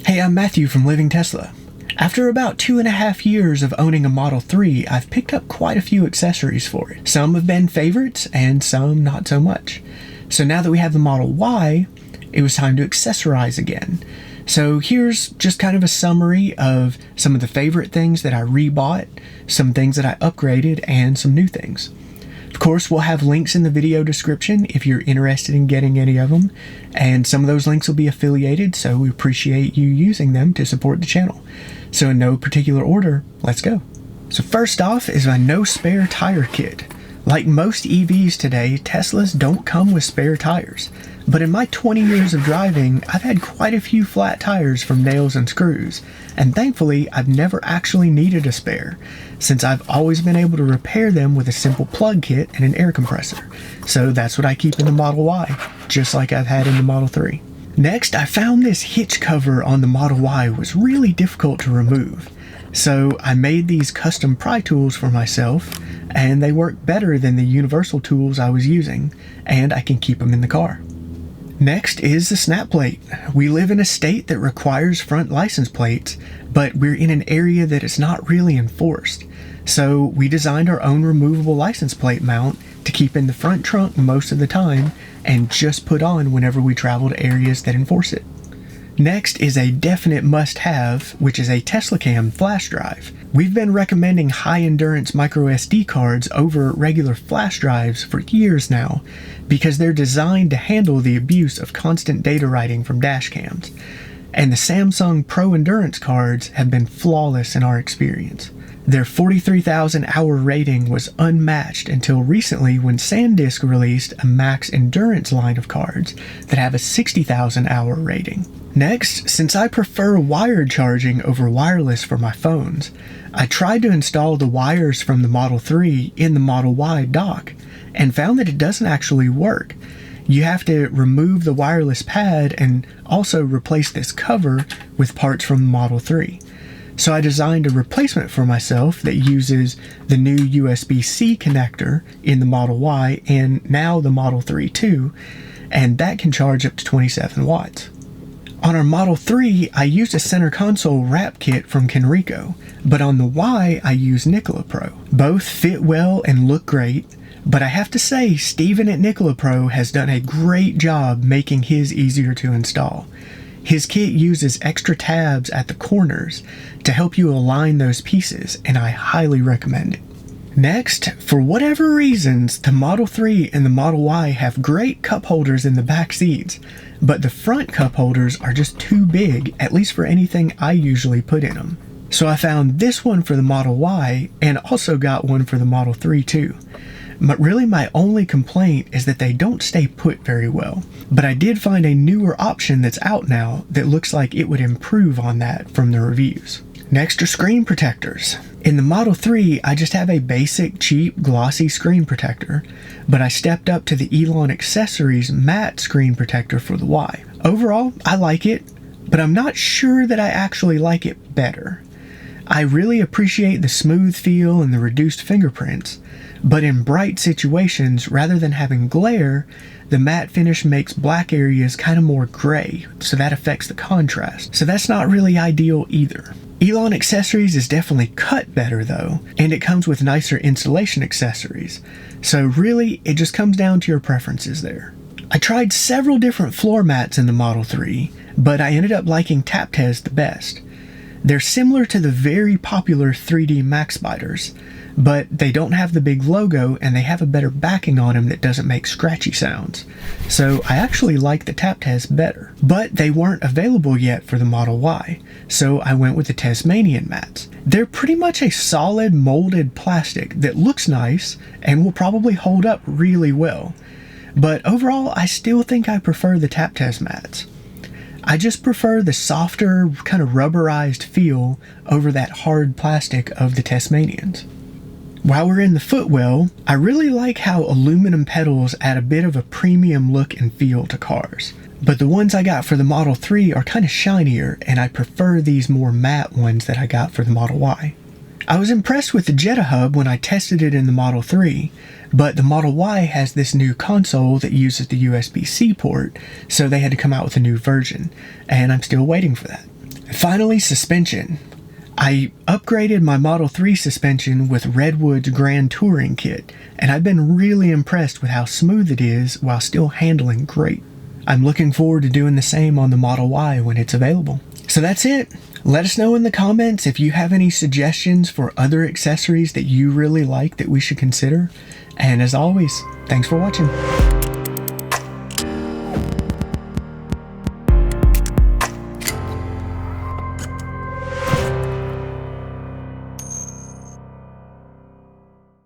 Hey, I'm Matthew from Living Tesla. After about 2.5 years of owning a Model 3, I've picked up quite a few accessories for it. Some have been favorites and some not so much. So now that we have the Model Y, it was time to accessorize again. So here's just kind of a summary of some of the favorite things that I rebought, some things that I upgraded, and some new things. Of course, we'll have links in the video description if you're interested in getting any of them, and some of those links will be affiliated, so we appreciate you using them to support the channel. So in no particular order, let's go. So first off is my no spare tire kit. Like most EVs today, Teslas don't come with spare tires. But in my 20 years of driving, I've had quite a few flat tires from nails and screws, and thankfully I've never actually needed a spare, since I've always been able to repair them with a simple plug kit and an air compressor. So that's what I keep in the Model Y, just like I've had in the Model 3. Next, I found this hitch cover on the Model Y was really difficult to remove. So I made these custom pry tools for myself, and they work better than the universal tools I was using, and I can keep them in the car. Next is the snap plate. We live in a state that requires front license plates, but we're in an area that is not really enforced. So we designed our own removable license plate mount to keep in the front trunk most of the time and just put on whenever we travel to areas that enforce it. Next is a definite must-have, which is a TeslaCam flash drive. We've been recommending high-endurance microSD cards over regular flash drives for years now because they're designed to handle the abuse of constant data writing from dash cams. And the Samsung Pro Endurance cards have been flawless in our experience. Their 43,000 hour rating was unmatched until recently when SanDisk released a max endurance line of cards that have a 60,000 hour rating. Next, since I prefer wired charging over wireless for my phones, I tried to install the wires from the Model 3 in the Model Y dock and found that it doesn't actually work. You have to remove the wireless pad and also replace this cover with parts from the Model 3. So I designed a replacement for myself that uses the new USB-C connector in the Model Y and now the Model 3 too, and that can charge up to 27 watts. On our Model 3, I used a center console wrap kit from Kenrico, but on the Y, I used Nikola Pro. Both fit well and look great, but I have to say, Steven at Nikola Pro has done a great job making his easier to install. His kit uses extra tabs at the corners to help you align those pieces, and I highly recommend it. Next, for whatever reasons, the Model 3 and the Model Y have great cup holders in the back seats, but the front cup holders are just too big, at least for anything I usually put in them. So I found this one for the Model Y, and also got one for the Model 3 too. But really my only complaint is that they don't stay put very well. But I did find a newer option that's out now that looks like it would improve on that from the reviews. Next are screen protectors. In the Model 3, I just have a basic, cheap, glossy screen protector, but I stepped up to the Elon Accessories matte screen protector for the Y. Overall, I like it, but I'm not sure that I actually like it better. I really appreciate the smooth feel and the reduced fingerprints, but in bright situations, rather than having glare, the matte finish makes black areas kind of more gray, so that affects the contrast. So that's not really ideal either. Elon Accessories is definitely cut better though, and it comes with nicer installation accessories. So really, it just comes down to your preferences there. I tried several different floor mats in the Model 3, but I ended up liking Taptez the best. They're similar to the very popular 3D Max Spiders, but they don't have the big logo and they have a better backing on them that doesn't make scratchy sounds. So I actually like the Taptez better. But they weren't available yet for the Model Y, so I went with the Tasmanian mats. They're pretty much a solid molded plastic that looks nice and will probably hold up really well. But overall, I still think I prefer the Taptez mats. I just prefer the softer, kind of rubberized feel over that hard plastic of the Tasmanians. While we're in the footwell, I really like how aluminum pedals add a bit of a premium look and feel to cars. But the ones I got for the Model 3 are kind of shinier, and I prefer these more matte ones that I got for the Model Y. I was impressed with the Jeda hub when I tested it in the Model 3, but the Model Y has this new console that uses the USB-C port, so they had to come out with a new version, and I'm still waiting for that. Finally, suspension. I upgraded my Model 3 suspension with Redwood's Grand Touring Kit, and I've been really impressed with how smooth it is while still handling great. I'm looking forward to doing the same on the Model Y when it's available. So that's it. Let us know in the comments if you have any suggestions for other accessories that you really like that we should consider. And as always, thanks for watching.